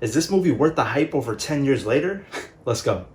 Is this movie worth the hype over 10 years later? Let's go.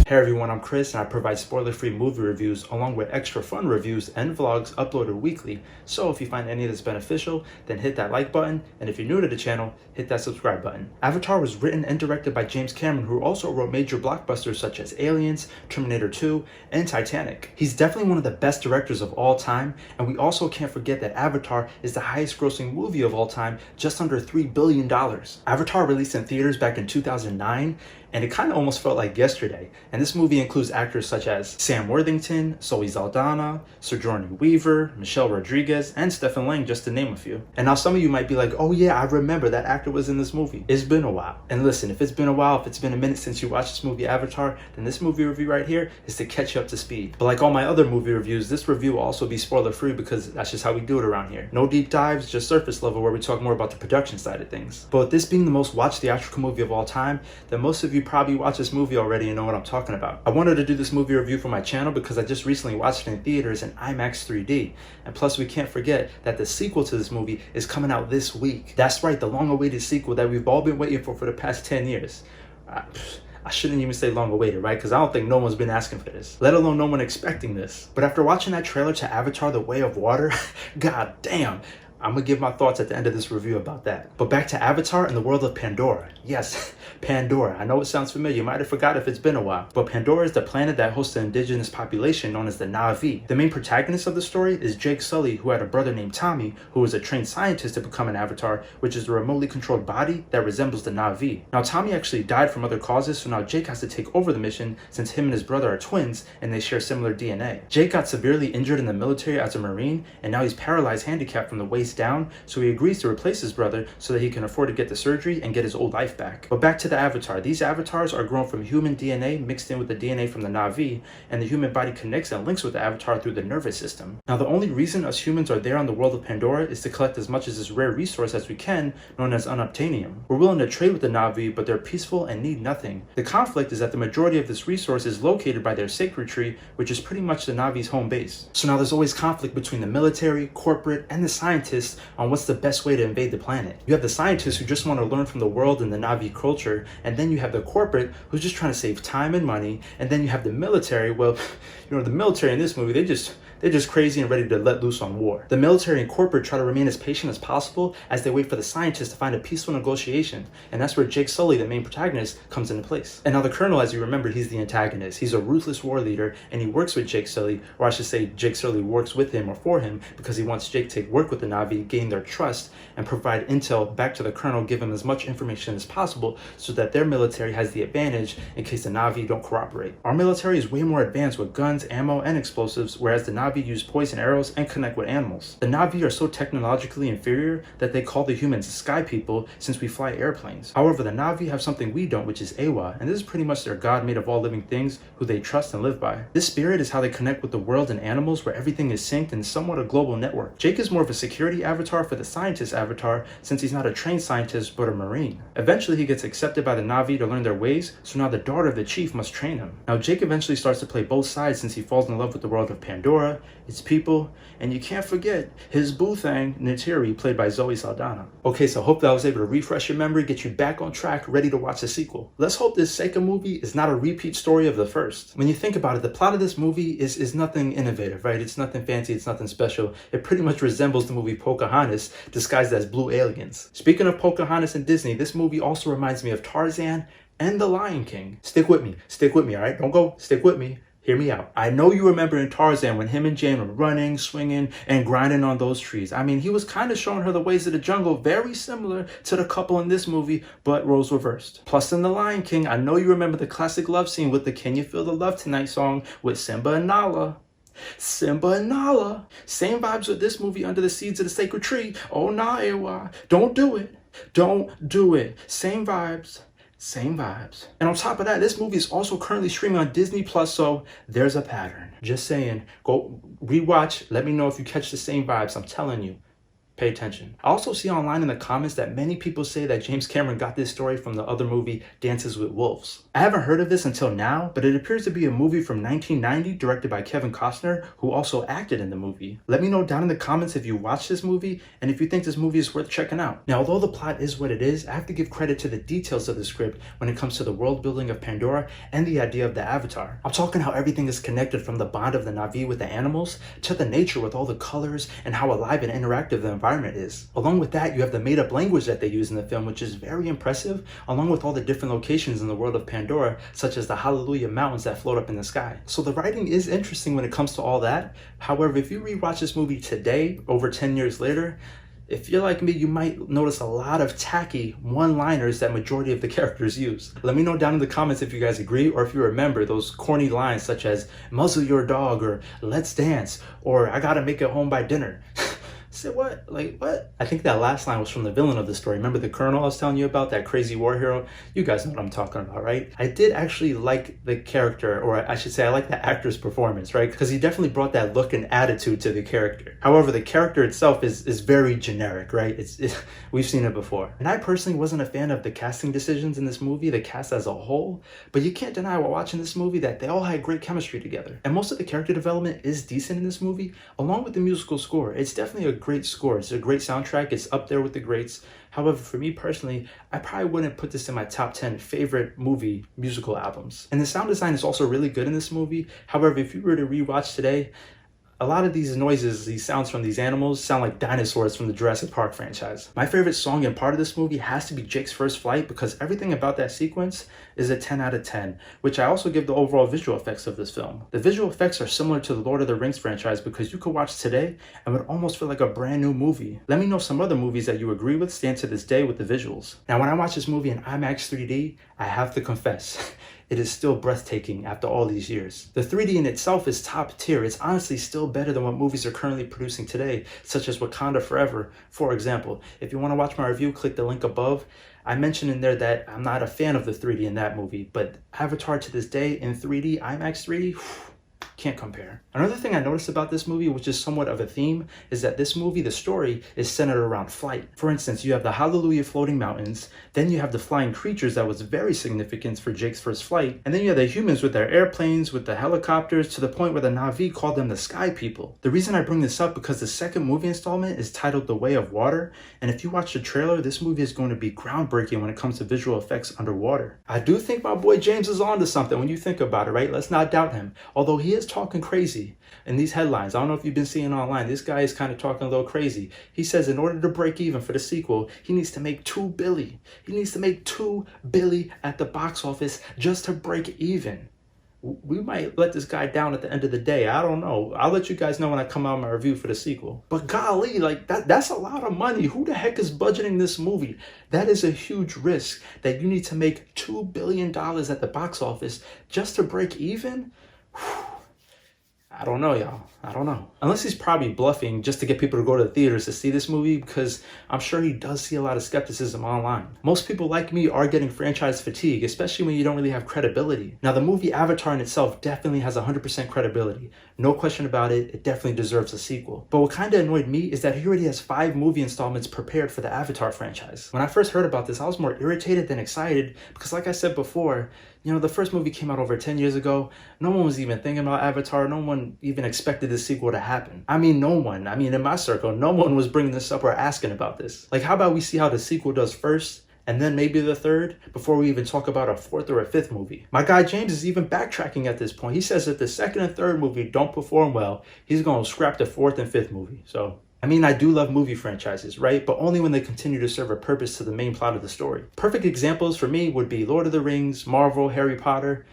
Hey everyone, I'm Chris and I provide spoiler-free movie reviews along with extra fun reviews and vlogs uploaded weekly. So if you find any of this beneficial, then hit that like button, and if you're new to the channel, hit that subscribe button. Avatar was written and directed by James Cameron, who also wrote major blockbusters such as Aliens, Terminator 2, and Titanic. He's definitely one of the best directors of all time, and we also can't forget that Avatar is the highest grossing movie of all time, just under $3 billion. Avatar released in theaters back in 2009, and it kind of almost felt like yesterday. And this movie includes actors such as Sam Worthington, Zoe Saldana, Sigourney Weaver, Michelle Rodriguez, and Stephen Lang, just to name a few. And now some of you might be like, oh yeah, I remember that actor was in this movie. It's been a while. And listen, if it's been a while, if it's been a minute since you watched this movie Avatar, then this movie review right here is to catch you up to speed. But like all my other movie reviews, this review will also be spoiler free because that's just how we do it around here. No deep dives, just surface level where we talk more about the production side of things. But with this being the most watched theatrical movie of all time, then most of you probably watched this movie already and know what I'm talking about. I wanted to do this movie review for my channel because I just recently watched it in theaters in IMAX 3D. And plus we can't forget that the sequel to this movie is coming out this week. That's right, the long-awaited sequel that we've all been waiting for the past 10 years. I shouldn't even say long awaited, right? Because I don't think no one's been asking for this, let alone no one expecting this. But after watching that trailer to Avatar: The Way of Water, god damn, I'm gonna give my thoughts at the end of this review about that. But back to Avatar and the world of Pandora. Yes, Pandora. I know it sounds familiar. You might have forgot if it's been a while. But Pandora is the planet that hosts an indigenous population known as the Na'vi. The main protagonist of the story is Jake Sully, who had a brother named Tommy, who was a trained scientist to become an avatar, which is a remotely controlled body that resembles the Na'vi. Now, Tommy actually died from other causes, so now Jake has to take over the mission since him and his brother are twins and they share similar DNA. Jake got severely injured in the military as a Marine, and now he's paralyzed, handicapped from the waist down, so he agrees to replace his brother so that he can afford to get the surgery and get his old life back. But back to the Avatar. These avatars are grown from human DNA mixed in with the DNA from the Na'vi, and the human body connects and links with the avatar through the nervous system. Now, the only reason us humans are there on the world of Pandora is to collect as much of this rare resource as we can, known as unobtainium. We're willing to trade with the Na'vi, but they're peaceful and need nothing. The conflict is that the majority of this resource is located by their sacred tree, which is pretty much the Na'vi's home base. So now there's always conflict between the military, corporate, and the scientists on what's the best way to invade the planet. You have the scientists who just want to learn from the world and the Na'vi culture, and then you have the corporate who's just trying to save time and money, and then you have the military. Well, you know, the military in this movie, they're just crazy and ready to let loose on war. The military and corporate try to remain as patient as possible as they wait for the scientists to find a peaceful negotiation, and that's where Jake Sully, the main protagonist, comes into place. And now the Colonel, as you remember, he's the antagonist. He's a ruthless war leader, and he works with Jake Sully, or I should say Jake Sully works with him or for him, because he wants Jake to work with the Na'vi, gain their trust, and provide intel back to the Colonel, give him as much information as possible so that their military has the advantage in case the Na'vi don't cooperate. Our military is way more advanced with guns, ammo, and explosives, whereas the Na'vi use poison arrows and connect with animals. The Na'vi are so technologically inferior that they call the humans sky people since we fly airplanes. However, the Na'vi have something we don't, which is Awa, and this is pretty much their god made of all living things who they trust and live by. This spirit is how they connect with the world and animals, where everything is synced in somewhat a global network. Jake is more of a security avatar for the scientist avatar since he's not a trained scientist but a Marine. Eventually he gets accepted by the Na'vi to learn their ways, so now the daughter of the chief must train him. Now Jake eventually starts to play both sides since he falls in love with the world of Pandora, its people, and you can't forget his boo thing, Neytiri, played by Zoe Saldana. Okay, so hope that I was able to refresh your memory, get you back on track, ready to watch the sequel. Let's hope this second movie is not a repeat story of the first. When you think about it, the plot of this movie is nothing innovative, right? It's nothing fancy, it's nothing special. It pretty much resembles the movie Pocahontas disguised as blue aliens. Speaking of Pocahontas and Disney, this movie also reminds me of Tarzan and The Lion King. Stick with me, all right? Don't go, stick with me. Hear me out. I know you remember in Tarzan when him and Jane were running, swinging, and grinding on those trees. I mean, he was kind of showing her the ways of the jungle, very similar to the couple in this movie, but roles reversed. Plus in The Lion King, I know you remember the classic love scene with the Can You Feel the Love Tonight song with Simba and Nala. Simba and Nala. Same vibes with this movie, Under the Seeds of the Sacred Tree. Oh, nah, Ewa. Don't do it. Don't do it. Same vibes. Same vibes. And on top of that, this movie is also currently streaming on Disney Plus, so there's a pattern. Just saying. Go rewatch. Let me know if you catch the same vibes. I'm telling you. pay attention. I also see online in the comments that many people say that James Cameron got this story from the other movie Dances with Wolves. I haven't heard of this until now, but it appears to be a movie from 1990 directed by Kevin Costner, who also acted in the movie. Let me know down in the comments if you watched this movie and if you think this movie is worth checking out. Now, although the plot is what it is, I have to give credit to the details of the script when it comes to the world building of Pandora and the idea of the Avatar. I'm talking how everything is connected, from the bond of the Na'vi with the animals to the nature with all the colors and how alive and interactive the environment is. Along with that, you have the made-up language that they use in the film, which is very impressive, along with all the different locations in the world of Pandora, such as the Hallelujah Mountains that float up in the sky. So the writing is interesting when it comes to all that. However, if you rewatch this movie today, over 10 years later, if you're like me, you might notice a lot of tacky one-liners that majority of the characters use. Let me know down in the comments if you guys agree, or if you remember those corny lines such as muzzle your dog, or let's dance, or I gotta make it home by dinner. Say what? Like what? I think that last line was from the villain of the story. Remember the colonel I was telling you about, that crazy war hero? You guys know what I'm talking about, right? I did actually like the character, or I should say I like the actor's performance, right? Because he definitely brought that look and attitude to the character. However, the character itself is very generic, right? We've seen it before. And I personally wasn't a fan of the casting decisions in this movie, the cast as a whole, but you can't deny while watching this movie that they all had great chemistry together. And most of the character development is decent in this movie, along with the musical score. It's definitely a great score. It's a great soundtrack. It's up there with the greats. However, for me personally, I probably wouldn't put this in my top 10 favorite movie musical albums. And the sound design is also really good in this movie. However, if you were to rewatch today, a lot of these noises, these sounds from these animals sound like dinosaurs from the Jurassic Park franchise. My favorite song and part of this movie has to be Jake's first flight, because everything about that sequence is a 10 out of 10, which I also give the overall visual effects of this film. The visual effects are similar to the Lord of the Rings franchise, because you could watch today and would almost feel like a brand new movie. Let me know some other movies that you agree with stand to this day with the visuals. Now, when I watch this movie in IMAX 3D, I have to confess, it is still breathtaking after all these years. The 3D in itself is top tier. It's honestly still better than what movies are currently producing today, such as Wakanda Forever, for example. If you want to watch my review, click the link above. I mentioned in there that I'm not a fan of the 3D in that movie, but Avatar to this day in 3D, IMAX 3D, can't compare. Another thing I noticed about this movie, which is somewhat of a theme, is that this movie, the story, is centered around flight. For instance, you have the Hallelujah floating mountains, then you have the flying creatures that was very significant for Jake's first flight, and then you have the humans with their airplanes, with the helicopters, to the point where the Na'vi called them the Sky People. The reason I bring this up because the second movie installment is titled The Way of Water, and if you watch the trailer, this movie is going to be groundbreaking when it comes to visual effects underwater. I do think my boy James is onto something when you think about it, right? Let's not doubt him. Although he is talking crazy in these headlines. I don't know if you've been seeing online. This guy is kind of talking a little crazy. He says in order to break even for the sequel, he needs to make $2 billion. He needs to make $2 billion at the box office just to break even. We might let this guy down at the end of the day. I don't know. I'll let you guys know when I come out with my review for the sequel. But golly, like that's a lot of money. Who the heck is budgeting this movie? That is a huge risk, that you need to make $2 billion at the box office just to break even. Whew. I don't know, y'all. I don't know. Unless he's probably bluffing just to get people to go to the theaters to see this movie, because I'm sure he does see a lot of skepticism online. Most people like me are getting franchise fatigue, especially when you don't really have credibility. Now, the movie Avatar in itself definitely has 100% credibility. No question about it. It definitely deserves a sequel. But what kind of annoyed me is that he already has 5 movie installments prepared for the Avatar franchise. When I first heard about this, I was more irritated than excited, because like I said before, you know, the first movie came out over 10 years ago. No one was even thinking about Avatar. No one even expected the sequel to happen. I mean, no one. I mean, in my circle, no one was bringing this up or asking about this. Like, how about we see how the sequel does first, and then maybe the third, before we even talk about a 4th or a 5th movie? My guy James is even backtracking at this point. He says if the 2nd and 3rd movie don't perform well, he's going to scrap the 4th and 5th movie. So, I mean, I do love movie franchises, right? But only when they continue to serve a purpose to the main plot of the story. Perfect examples for me would be Lord of the Rings, Marvel, Harry Potter.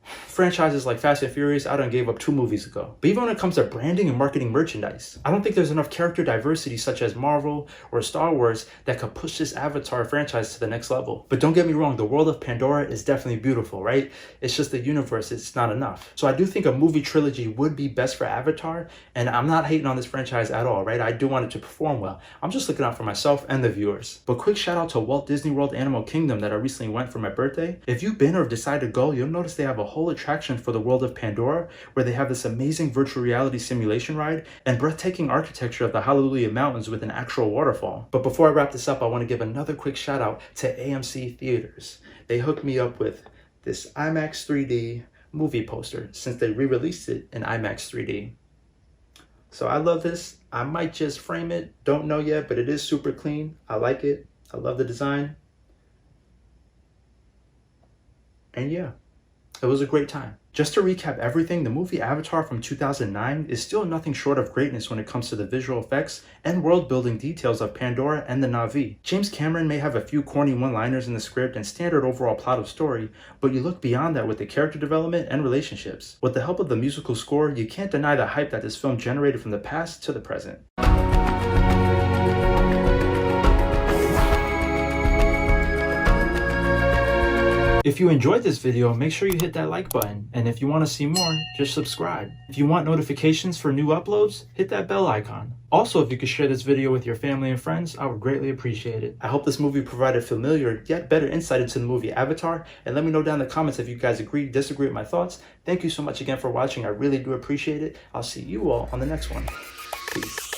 Franchises like Fast and Furious, I done gave up 2 movies ago. But even when it comes to branding and marketing merchandise, I don't think there's enough character diversity such as Marvel or Star Wars that could push this Avatar franchise to the next level. But don't get me wrong, the world of Pandora is definitely beautiful, right? It's just the universe, it's not enough. So I do think a movie trilogy would be best for Avatar, and I'm not hating on this franchise at all, right? I do want it to perform well. I'm just looking out for myself and the viewers. But quick shout out to Walt Disney World Animal Kingdom that I recently went for my birthday. If you've been or decided to go, you'll notice they have a whole attraction for the world of Pandora, where they have this amazing virtual reality simulation ride and breathtaking architecture of the Hallelujah Mountains with an actual waterfall. But before I wrap this up, I want to give another quick shout out to AMC Theaters. They hooked me up with this IMAX 3D movie poster since they re-released it in IMAX 3D. So I love this. I might just frame it. Don't know yet, but it is super clean. I like it. I love the design. And yeah, it was a great time. Just to recap everything, the movie Avatar from 2009 is still nothing short of greatness when it comes to the visual effects and world-building details of Pandora and the Na'vi. James Cameron may have a few corny one-liners in the script and standard overall plot of story, but you look beyond that with the character development and relationships. With the help of the musical score, you can't deny the hype that this film generated from the past to the present. If you enjoyed this video, make sure you hit that like button, and if you want to see more, just subscribe. If you want notifications for new uploads, hit that bell icon. Also, if you could share this video with your family and friends, I would greatly appreciate it. I hope this movie provided familiar yet better insight into the movie Avatar, and let me know down in the comments if you guys agree, disagree with my thoughts. Thank you so much again for watching. I really do appreciate it. I'll see you all on the next one. Peace.